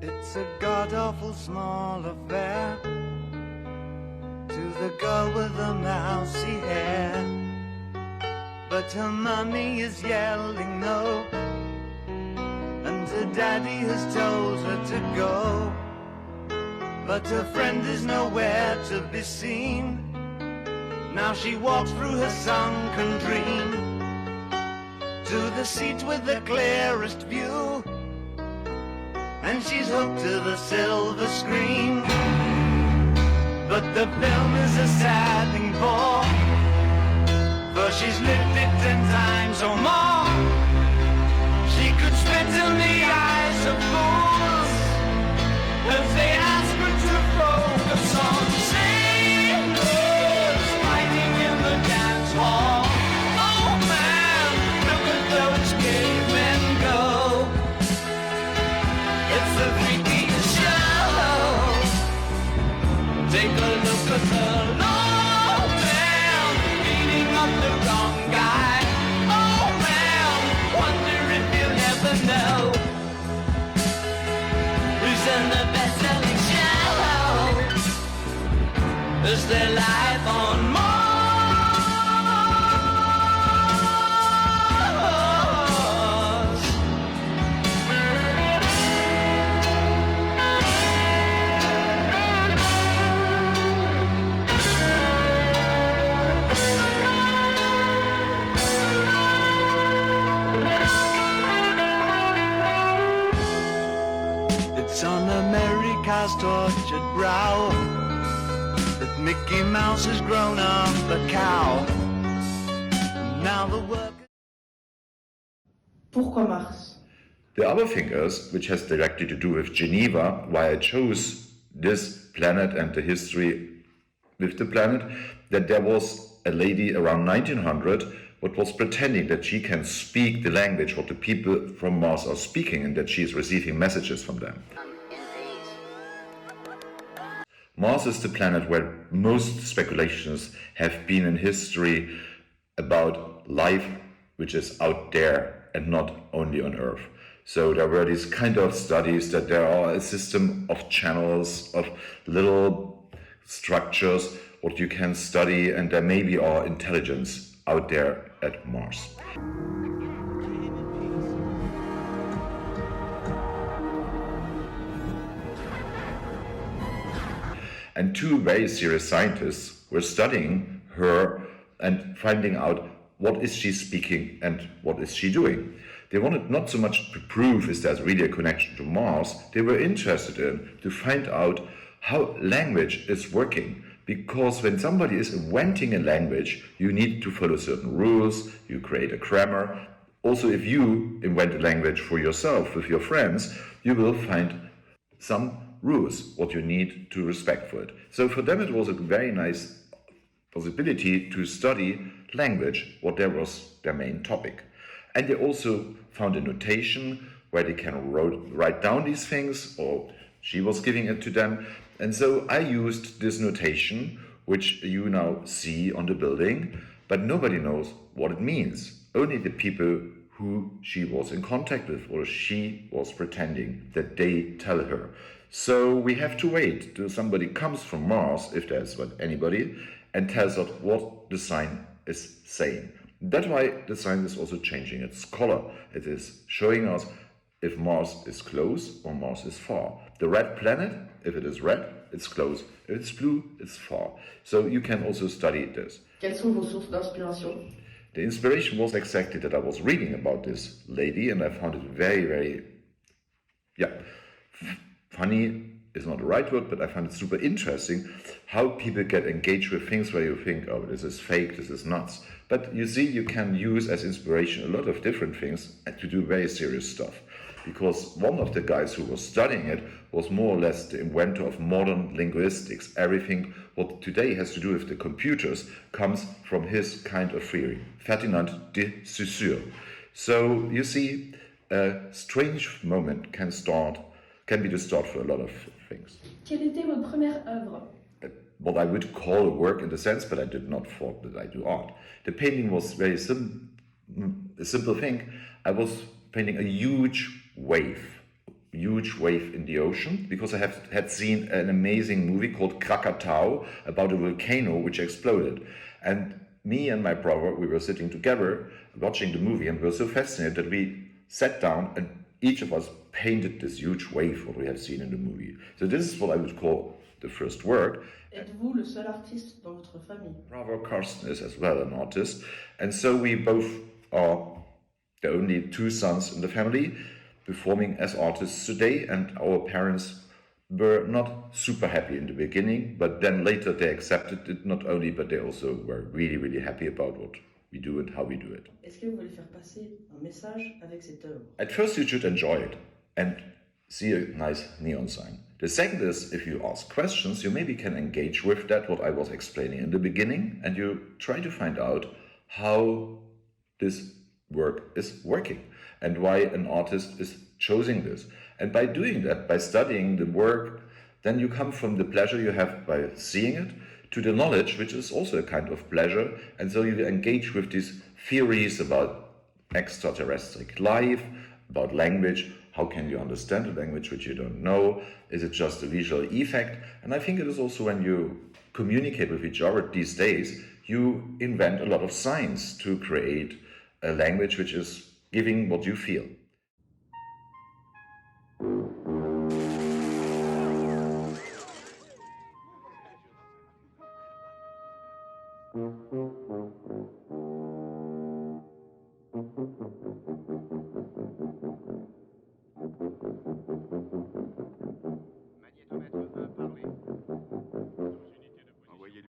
It's a god-awful small affair to the girl with the mousy hair, but her mummy is yelling no, and her daddy has told her to go, but her friend is nowhere to be seen. Now she walks through her sunken dream to the seat with the clearest view, and she's hooked to the silver screen. But the film is a sad thing for she's lived it 10 times or more. She could spit in the eyes of fools if they ask her to focus on sailors fighting in the dance hall. Oh man, look at those cavemen go. It's the freakiest show. Take a look at the low man beating up the wrong guy. Oh man, wonder if you'll ever know who's in the best-selling show. Is there life on Mars? It's on America's tortured brow that Mickey Mouse has grown up a cow. Now the work. Pourquoi Mars? The other thing is, which has directly to do with Geneva, why I chose this planet and the history with the planet, that there was a lady around 1900 what was pretending that she can speak the language what the people from Mars are speaking and that she is receiving messages from them. Mars is the planet where most speculations have been in history about life which is out there and not only on Earth. So there were these kind of studies that there are a system of channels, of little structures what you can study, and there maybe are intelligence out there at Mars. And two very serious scientists were studying her and finding out what is she speaking and what is she doing. They wanted not so much to prove is there's really a connection to Mars, they were interested in to find out how language is working. Because when somebody is inventing a language, you need to follow certain rules, you create a grammar. Also, if you invent a language for yourself with your friends, you will find some rules, what you need to respect for it. So for them it was a very nice possibility to study language, what there was their main topic. And they also found a notation where they can write down these things, or she was giving it to them. And so I used this notation, which you now see on the building, but nobody knows what it means. Only the people who she was in contact with, or she was pretending that they tell her. So we have to wait till somebody comes from Mars, if there's anybody, and tells us what the sign is saying. That's why the sign is also changing its color. It is showing us if Mars is close or Mars is far. The red planet, if it is red, it's close. If it's blue, it's far. So you can also study this. Quelles sont vos sources d'inspiration? The inspiration was exactly that I was reading about this lady, and I found it very, very, funny is not the right word, but I find it super interesting how people get engaged with things where you think, oh, this is fake, this is nuts. But you see, you can use as inspiration a lot of different things and to do very serious stuff. Because one of the guys who was studying it was more or less the inventor of modern linguistics. Everything what today has to do with the computers comes from his kind of theory, Ferdinand de Saussure. So you see, a strange moment can be the start for a lot of things. Quelle était votre première œuvre? What I would call a work in the sense, but I did not thought that I do art. The painting was very a simple thing. I was painting a huge wave huge wave in the ocean, because I had seen an amazing movie called Krakatau about a volcano which exploded. And me and my brother, we were sitting together watching the movie, and we were so fascinated that we sat down and each of us painted this huge wave what we have seen in the movie. So this is what I would call the first work. Êtes-vous le seul artiste dans votre famille? Brother Carsten is as well an artist, and so we both are the only two sons in the family performing as artists today, and our parents were not super happy in the beginning, but then later they accepted it not only, but they also were really, really happy about what we do and how we do it. Est-ce que vous voulez faire passer un message avec cette œuvre? At first you should enjoy it and see a nice neon sign. The second is, if you ask questions, you maybe can engage with that, what I was explaining in the beginning, and you try to find out how this work is working and why an artist is choosing this. And by doing that, by studying the work, then you come from the pleasure you have by seeing it to the knowledge, which is also a kind of pleasure. And so you engage with these theories about extraterrestrial life, about language. How can you understand a language which you don't know? Is it just a visual effect? And I think it is also when you communicate with each other these days, you invent a lot of science to create a language which is giving what you feel. Magnétomètre 1, parler. Sous une